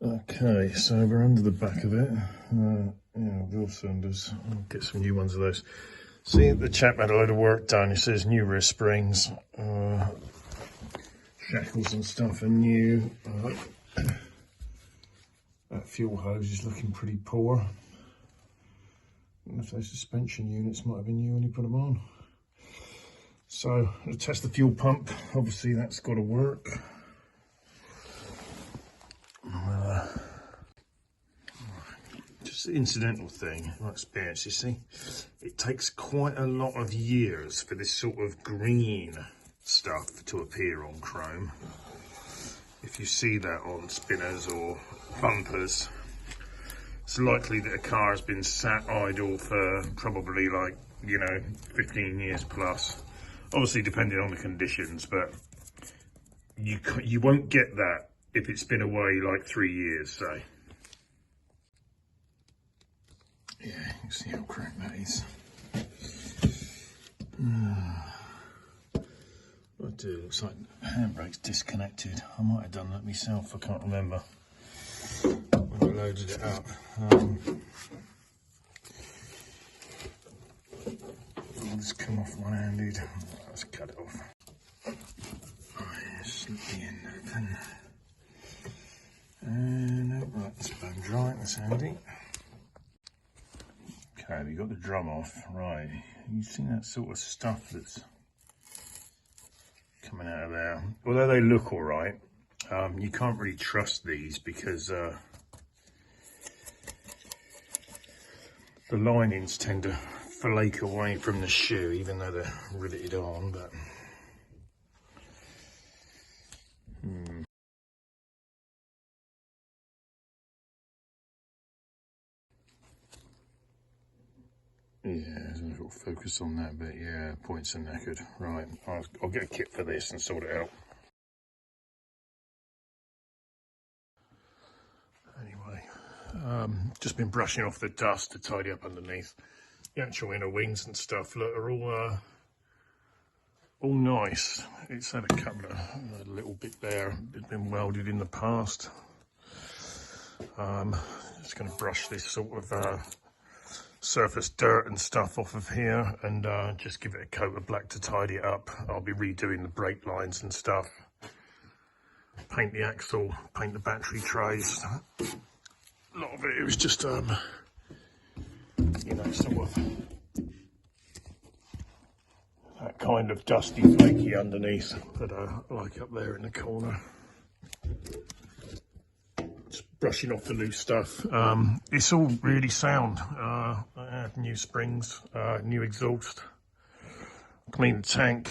Okay, so we're under the back of it. Yeah, wheel cylinders. I'll get some new ones of those. See, the chap had a load of work done. It says new wrist springs, shackles and stuff are new. That fuel hose is looking pretty poor. I don't know if those suspension units might have been new when you put them on. So, I'm going to test the fuel pump. Obviously, that's got to work. Just an incidental thing, my experience, you see. It takes quite a lot of years for this sort of green stuff to appear on chrome. If you see that on spinners or bumpers, it's likely that a car has been sat idle for probably 15 years plus. Obviously depending on the conditions, but you won't get that if it's been away like 3 years, say. Yeah, you can see how cracked that is. What I do, looks like the handbrake's disconnected. I might have done that myself, I can't remember. When I loaded it up. I'll just come off one-handed. Let's cut it off. Slip the end open. And right, it's bone dry, that's handy. Okay, we got the drum off. Right, you see that sort of stuff that's coming out of there? Although they look all right, you can't really trust these because the linings tend to flake away from the shoe, even though they're riveted on. But yeah, I'll focus on that bit. Yeah, points are knackered. Right, I'll get a kit for this and sort it out. Anyway, just been brushing off the dust to tidy up underneath. The actual inner wings and stuff look are all nice. It's had a couple of a little bit there, it's been welded in the past. Just going to brush this sort of surface dirt and stuff off of here and just give it a coat of black to tidy it up. I'll be redoing the brake lines and stuff, paint the axle, paint the battery trays. A lot of it was just you know, sort of that kind of dusty flaky underneath that I like up there in the corner. Just brushing off the loose stuff. It's all really sound. I had new springs, new exhaust, cleaned the tank,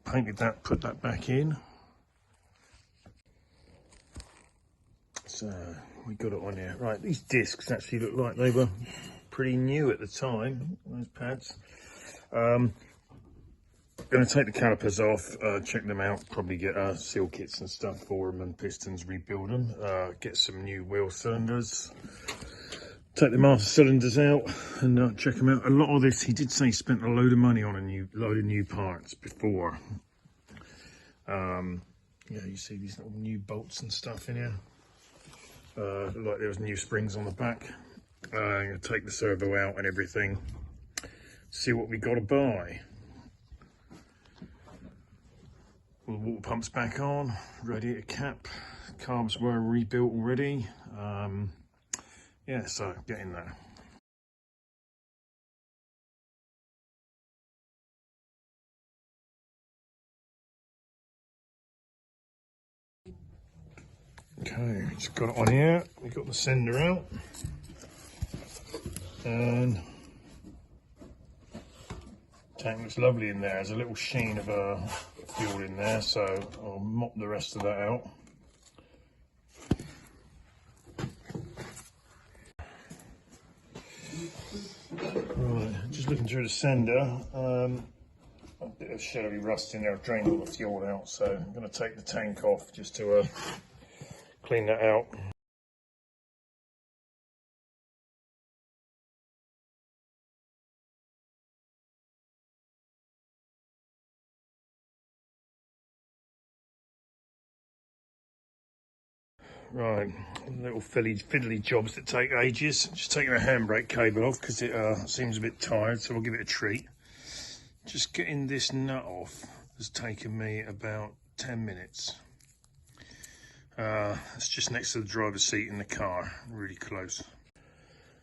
painted that, put that back in. So we got it on here. Right, these discs actually look like they were pretty new at the time, those pads. Going to take the calipers off, check them out, probably get seal kits and stuff for them and pistons, rebuild them, get some new wheel cylinders, take the master cylinders out and check them out. A lot of this, he did say he spent a load of money on a load of new parts before. Yeah, you see these little new bolts and stuff in here. Looked like there was new springs on the back. I'm going to take the servo out and everything, see what we got to buy. Well, the water pump's back on, radiator cap, carbs were rebuilt already. Yeah, so getting there. Okay, just got it on here. We got the sender out, and tank looks lovely in there. There's a little sheen of fuel in there, so I'll mop the rest of that out. Right, just looking through the sender. A bit of shadowy rust in there. I've drained all the fuel out, so I'm going to take the tank off just to clean that out. Right, little fiddly jobs that take ages. Just taking a handbrake cable off because it seems a bit tired, so we'll give it a treat. Just getting this nut off has taken me about 10 minutes. It's just next to the driver's seat in the car, really close.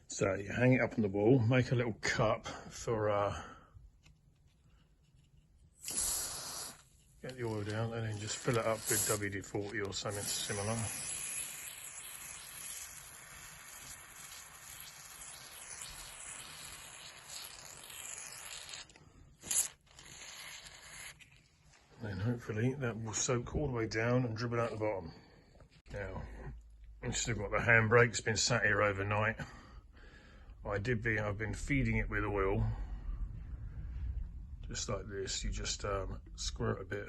So you hang it up on the wall, make a little cup for get the oil down, and then just fill it up with WD-40 or something similar. And hopefully that will soak all the way down and dribble out the bottom. Now, I've still got the handbrake, it's been sat here overnight. I've been feeding it with oil, just like this. You just squirt a bit.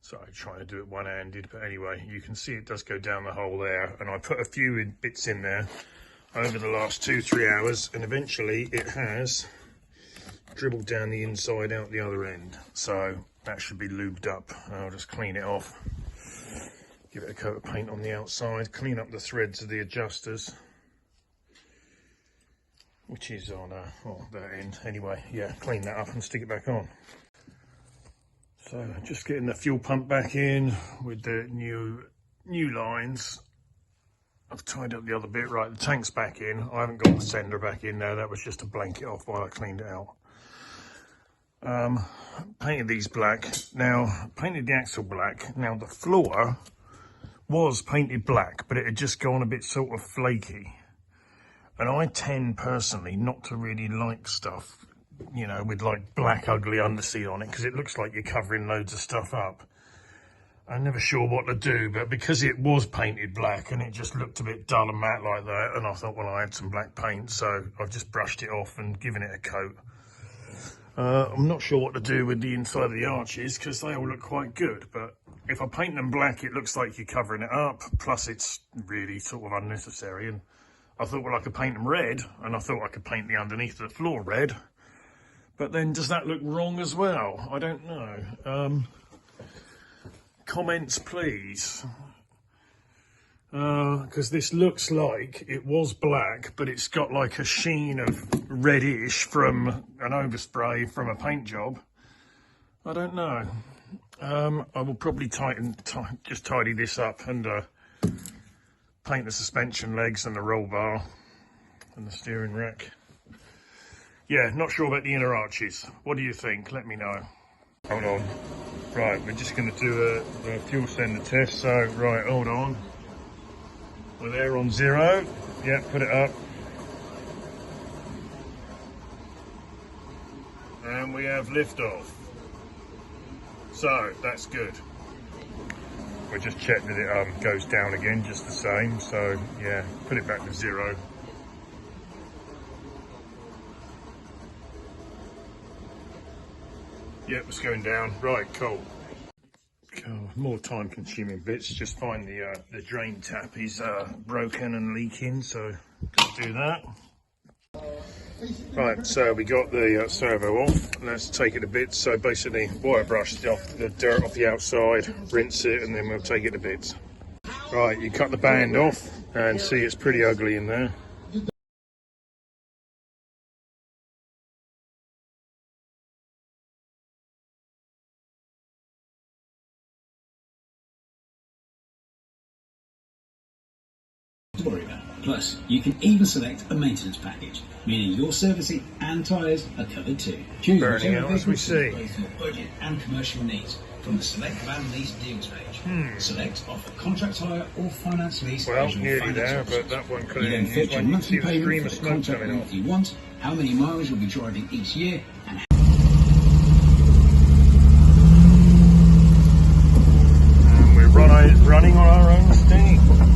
Sorry, trying to do it one-handed, but anyway, you can see it does go down the hole there, and I put a few bits in there over the last 2-3 hours, and eventually it has dribbled down the inside out the other end. So that should be lubed up. I'll just clean it off, give it a coat of paint on the outside, clean up the threads of the adjusters, which is on that end. Anyway, yeah, clean that up and stick it back on. So just getting the fuel pump back in with the new lines. I've tied up the other bit. Right, the tank's back in. I haven't got the sender back in there. That was just to blank it off while I cleaned it out. Painted these black. Now, painted the axle black. Now, the floor was painted black, but it had just gone a bit sort of flaky. And I tend personally not to really like stuff, you know, with like black ugly underseat on it, because it looks like you're covering loads of stuff up. I'm never sure what to do, but because it was painted black and it just looked a bit dull and matte like that, and I thought, well, I had some black paint, so I've just brushed it off and given it a coat. I'm not sure what to do with the inside of the arches because they all look quite good, but if I paint them black, it looks like you're covering it up, plus it's really sort of unnecessary. And I thought, well, I could paint them red, and I thought I could paint the underneath of the floor red, but then does that look wrong as well? I don't know. Comments, please. Because this looks like it was black, but it's got like a sheen of reddish from an overspray from a paint job. I don't know. I will probably just tidy this up and paint the suspension legs and the roll bar and the steering rack. Yeah, not sure about the inner arches. What do you think? Let me know. Hold on. Right, we're just going to do a fuel sender test. So, right, hold on. We're there on 0. Yeah, put it up. And we have liftoff. So, that's good. We're just checking that it goes down again, just the same. So, yeah, put it back to 0. Yep, it's going down. Right, cool. More time-consuming bits. Just find the drain tap is broken and leaking, so gotta do that. Right, so we got the servo off. Let's take it to bits. So basically, wire brush off the dirt off the outside, rinse it, and then we'll take it to bits. Right, you cut the band off, and see it's pretty ugly in there. To worry about. Plus, you can even select a maintenance package, meaning your servicing and tyres are covered too. Choose burning out as we see. Both your budget and commercial needs from the Select Van Lease Deals page. Select offer contract hire or finance lease. Well, nearly there, but that one could have fit your monthly see the stream payment of for the smoke contract coming length off. you want, how many miles you'll be driving each year, and we're running on our own steam.